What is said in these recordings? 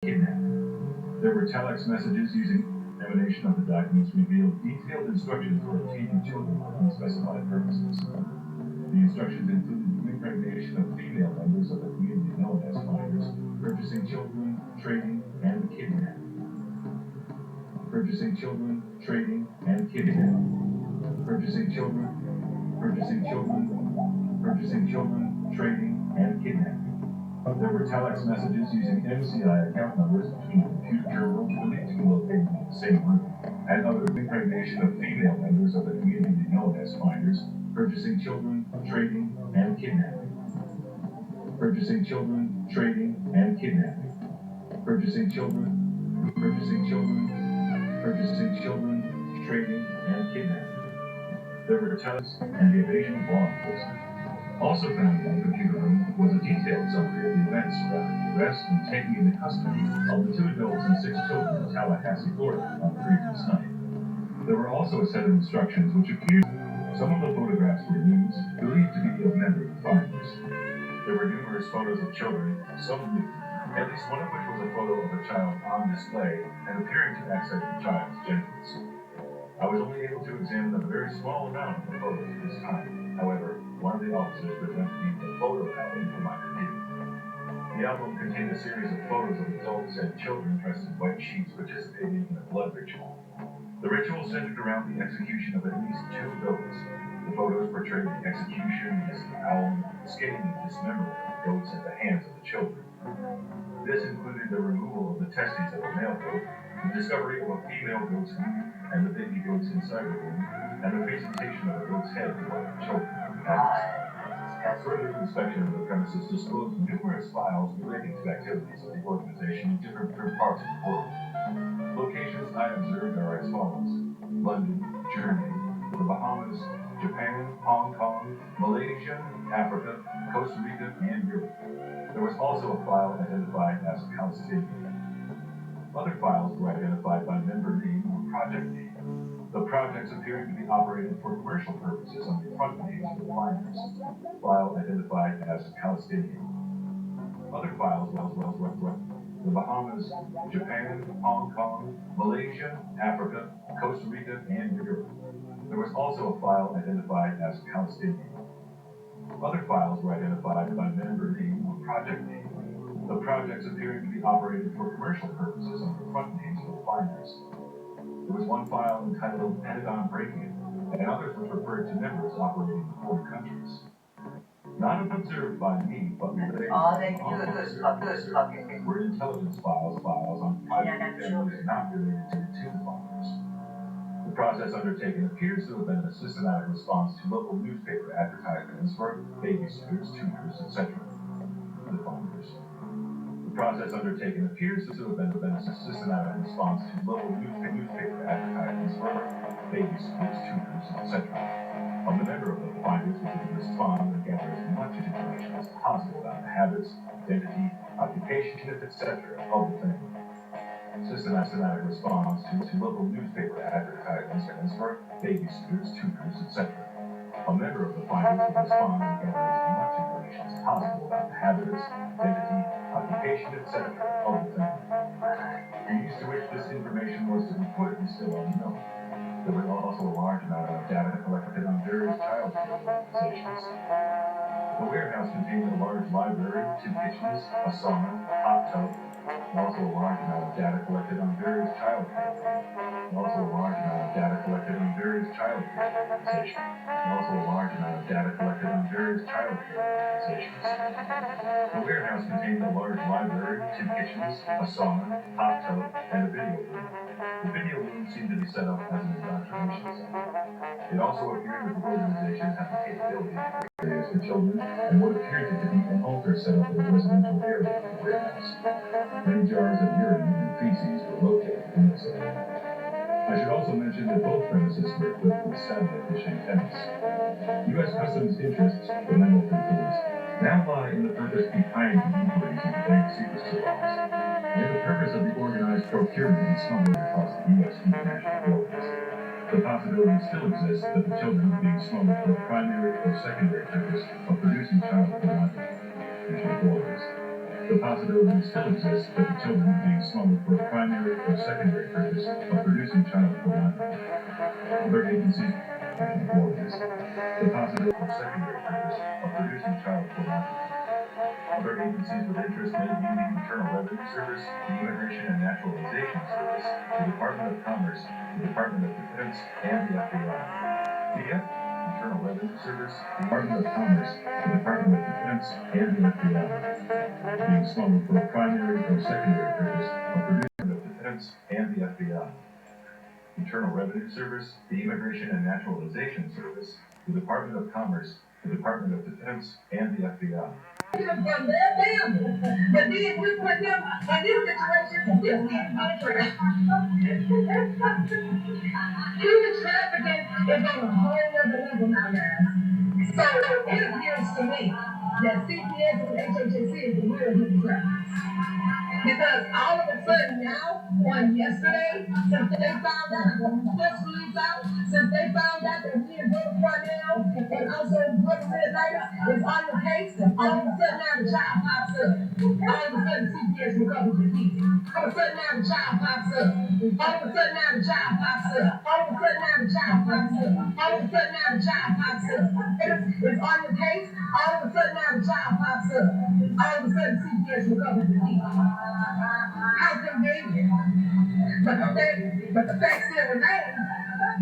kidnapping. There were telex messages using examination of the documents revealed detailed instructions for obtaining children for unspecified purposes. The instructions included the impregnation of female members of the community known as finders, purchasing children, trading, and kidnapping. Purchasing children, trading, and kidnapping. Purchasing children, purchasing children, purchasing children, trading, and kidnapping. There were telex messages using MCI account numbers between computer terminals believed to be located in the same room, and other impregnation of female members of the community known as finders, purchasing children, trading, and kidnapping. Purchasing children, trading, and kidnapping. Purchasing children, purchasing children, purchasing children, trading, and kidnapping. There were telex and the evasion of law enforcement. Also found in the computer room was a detailed summary of the events surrounding the arrest and taking into custody of the 2 adults and 6 children in Tallahassee, Florida on the previous night. There were also a set of instructions which appeared. Some of the photographs were nudes, believed to be of members of the finders. There were numerous photos of children, some nude, at least one of which was a photo of a child on display and appearing to access the child's genitals. I was only able to examine a very small amount of the photos at this time. However, one of the officers presented me with a photo album for my review. The album contained a series of photos of adults and children dressed in white sheets participating in a blood ritual. The ritual centered around the execution of at least 2 goats. The photos portrayed the execution, disembowelment, skinning, and dismemberment of goats at the hands of the children. This included the removal of the testes of a male goat, the discovery of a female goat's womb and the baby goats inside the womb, and the presentation of a goat's head to one of the children. Further inspection of the premises disclosed numerous files relating to activities of the organization in different parts of the world. Locations I observed are as follows: London, Germany, the Bahamas, Japan, Hong Kong, Malaysia, Africa, Costa Rica, and Europe. There was also a file identified as Palestinian. Other files were identified by member name or project name. The projects appearing to be operated for commercial purposes on the front page of the finders. File identified as Palestinian. Other files were the Bahamas, Japan, Hong Kong, Malaysia, Africa, Costa Rica, and Europe. There was also a file identified as Palestinian. Other files were identified by member name or project name. The projects appearing to be operated for commercial purposes on the front page of the finders. There was one file entitled Pentagon Break-In, and others which referred to members operating in foreign countries. Not observed by me, but related were intelligence files on private families not related to the 2 finders. The process undertaken appears to have been a systematic response to local newspaper advertisements for babysitters, tutors, etc. The finders. The process undertaken appears to have been a systematic response to local newspaper advertisements for babysitters, tutors, etc. A member of the finders was to respond and gather as much information as possible about the habits, identity, occupation, etc. of the family. Systematic response to local newspaper advertisements for babysitters, tutors, etc. A member of the finders will respond and gather as much information as possible about the habits, identity, occupation, etc. of the family. The use to which this information was to be put is still unknown. There was also a large amount of data collected on various child care organizations. The warehouse contained a large library, 2 kitchens, a sauna, hot tub, and also a large amount of data collected on various child care organizations. The warehouse contained a large library, 2 kitchens, a sauna, hot tub, and a video room. The video room seemed to be set up as an indoctrination center. It also appeared that the organization had the capability to create areas for children and what appeared to be an altar set up in a residential area of the warehouse. Many jars of urine and feces were located in this area. I should also mention that both premises were equipped with satellite dish antennas. U.S. Customs interests, the memo concludes, now lie in the purpose behind the inquiries into bank secrecy laws, and the purpose of the organized procurement and smuggling across the U.S. international borders. The possibility still exists that the children are being smuggled for the primary or secondary purpose of producing child pornography. Borders. The possibility still exists of the children being smuggled for a primary or secondary purpose of producing child pornography. Other agencies explore this. The possibility of secondary purpose of producing child pornography. Other agencies with interest may be the Internal Revenue Service, the Immigration and Naturalization Service, the Department of Commerce, the Department of Defense, and the FBI. The Internal Revenue Service, the Department of Commerce, the Department of Defense, and the FBI. Being smuggled for a primary or secondary purpose of producing of Defense and the FBI. Internal Revenue Service, the Immigration and Naturalization Service, the Department of Commerce, the Department of Defense, and the FBI. From their family, but then we put them in this situation, this is human trafficking is on a whole other level now, guys. So it appears to me that CPS and HHS is the real human traffickers. Because all of a sudden now, on yesterday, since they found out, the press release out, since they found out that me and Brother Cornell and also Brother Red Lighter is on the case, all of a sudden now the child pops up. All of a sudden CPS recovers the keys. All of a sudden now the child pops up. All of a sudden now the child pops up. All of a sudden now the child pops up. All of a sudden now the child pops up. It's on the case. All of a sudden now the child pops up. All of a sudden CPS recovers the keys. How convenient. But the fact still remains,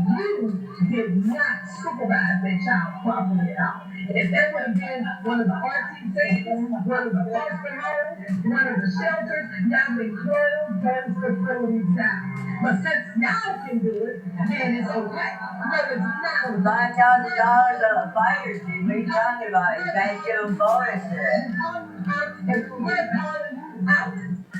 you did not supervise that child properly at all. If that would have been one of the RTCs, one of the foster homes, one of the shelters, y'all would close those facilities down. But since y'all can do it, then it's okay. No, it's not. $5,000 on a fire escape. What are you talking about? You guys give them bonuses. And we're calling you out.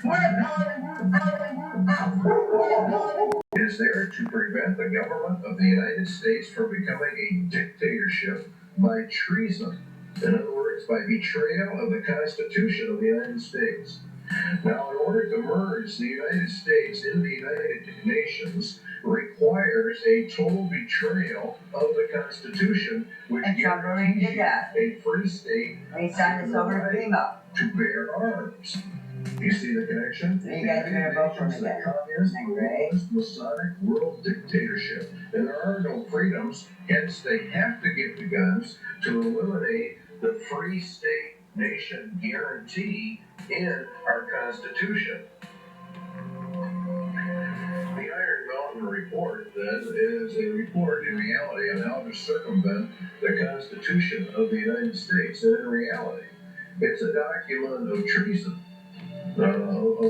We're calling you out. We're calling you is there to prevent the government of the United States from becoming a dictatorship by treason. In other words, by betrayal of the Constitution of the United States. Now, in order to merge the United States in the United Nations requires a total betrayal of the Constitution, which guarantees a free state to bear arms. You see the connection? You guys are going to vote for me then. Communist, Masonic world dictatorship. And there are no freedoms, hence they have to get the guns to eliminate the free state nation guarantee in our Constitution. The Iron Mountain Report, then, is a report in reality on how to circumvent the Constitution of the United States. And in reality, it's a document of treason. Of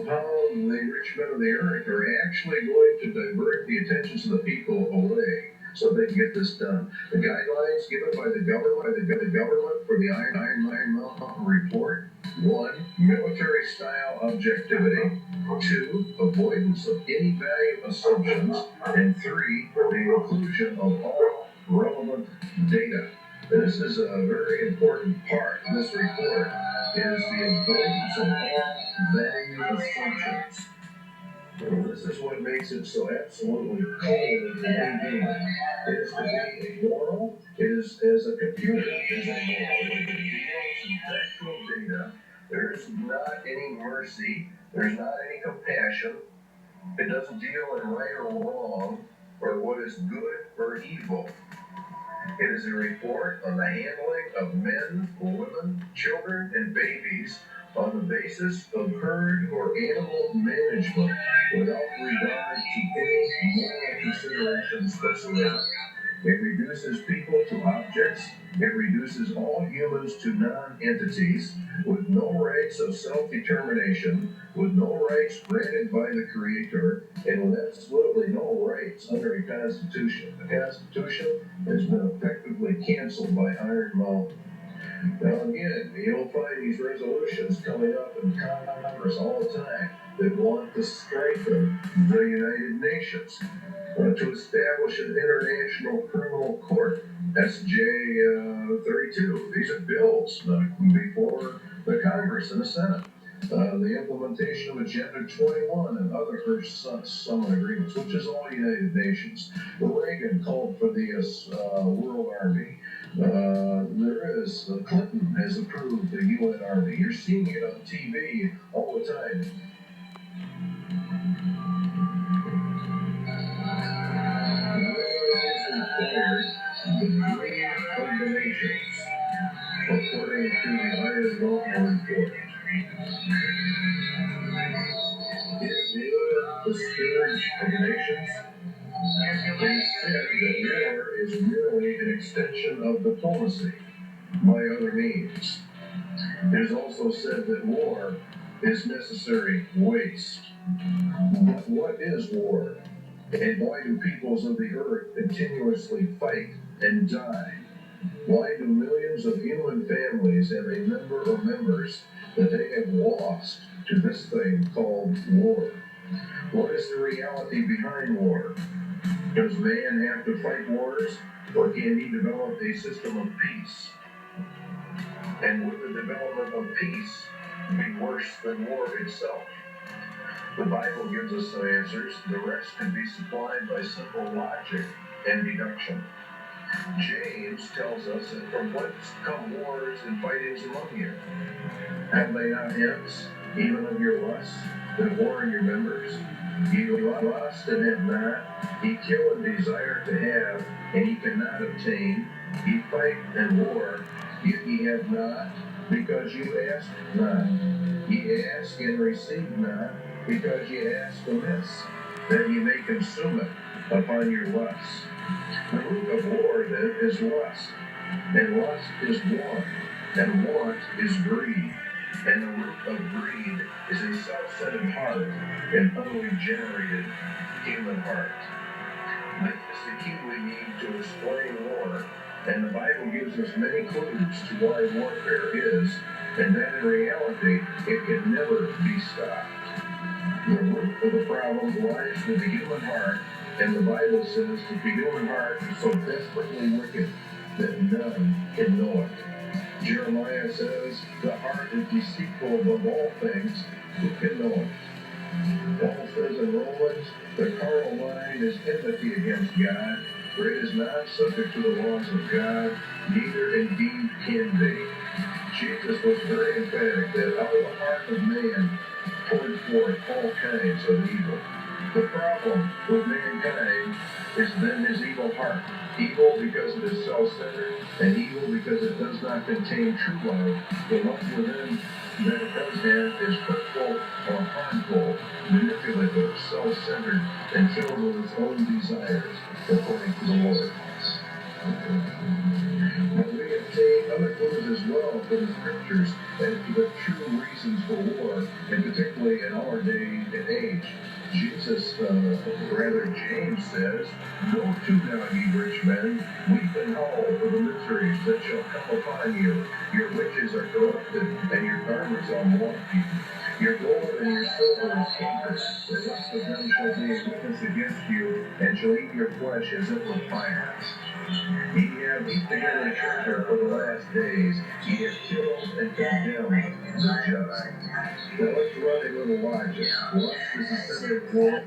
how the rich men of the earth are actually going to divert the attentions of the people away so they can get this done. The guidelines given by the government for the Iron Mountain Report: 1. Military-style objectivity. 2. Avoidance of any value assumptions. And 3. The inclusion of all relevant data. This is a very important part of this report, is the avoidance of all value assumptions. This is what makes it so absolutely cold to be. It is to be immoral. It is as a computer is immoral. It deals in factual data. There's not any mercy. There's not any compassion. It doesn't deal in right or wrong, or what is good or evil. It is a report on the handling of men, women, children, and babies on the basis of herd or animal management without regard to any moral considerations whatsoever. It reduces people to objects. It reduces all humans to non-entities with no rights of self-determination, with no rights granted by the Creator, and with absolutely no rights under a Constitution. The Constitution has been effectively canceled by Iron Mountain. Now again, you'll find these resolutions coming up in Congress all the time that want to strengthen the United Nations, to establish an international criminal court, SJ 32. These are bills before the Congress and the Senate. The implementation of Agenda 21 and other First Summit agreements, which is all United Nations. Reagan called for the World Army. There is. Clinton has approved the UN Army. You're seeing it on TV all the time. The League of the Nations, according to the Iron Dome report. Is war the scourge of the nations? They said that war is merely an extension of diplomacy by other means. It is also said that war is necessary waste. But what is war? And why do peoples of the earth continuously fight and die? Why do millions of human families have a number of members that they have lost to this thing called war? What is the reality behind war? Does man have to fight wars, or can he develop a system of peace? And would the development of peace be worse than war itself? The Bible gives us some answers. The rest can be supplied by simple logic and deduction. James tells us that from whence come wars and fightings among you? Have they not hence, even of your lusts, that war in your members? You lust and have not, ye kill and desire to have, and ye cannot obtain. Ye fight and war, yet ye have not, because you ask not. Ye ask and receive not, because ye ask amiss, that ye may consume it upon your lusts. The root of war, then, is lust, and lust is want, and want is greed. And the root of greed is a self-centered heart, an unregenerated human heart. This is the key we need to explain war, and the Bible gives us many clues to why warfare is, and that in reality, it can never be stopped. The root of the problem lies with the human heart, and the Bible says that the human heart is so desperately wicked that none can know it. Jeremiah says, the heart is deceitful above all things, who can know it? Paul says in Romans, the carnal mind is enmity against God, for it is not subject to the laws of God, neither indeed can be. Jesus was very emphatic that out of the heart of man poured forth all kinds of evil. The problem with mankind is then his evil heart. Evil because it is self-centered, and evil because it does not contain true love. The love within that it does have is hurtful or harmful, manipulative, self-centered, and filled with its own desires, according to the Lord. But we obtain other clues as well from the scriptures as to the true reasons for war, and particularly in our day and age. James says, "Know too now, ye rich men, weep and howl for the miseries that shall come upon you. Your riches are corrupted, and your garments are mourning. Your gold and your silver is cankered. The rest of them shall be a witness against you, and shall eat your flesh as it were fire. Ye have heaped together treasure for the last days. Ye have killed and condemned the just." Now let's run a little logic. Lust is the center of war.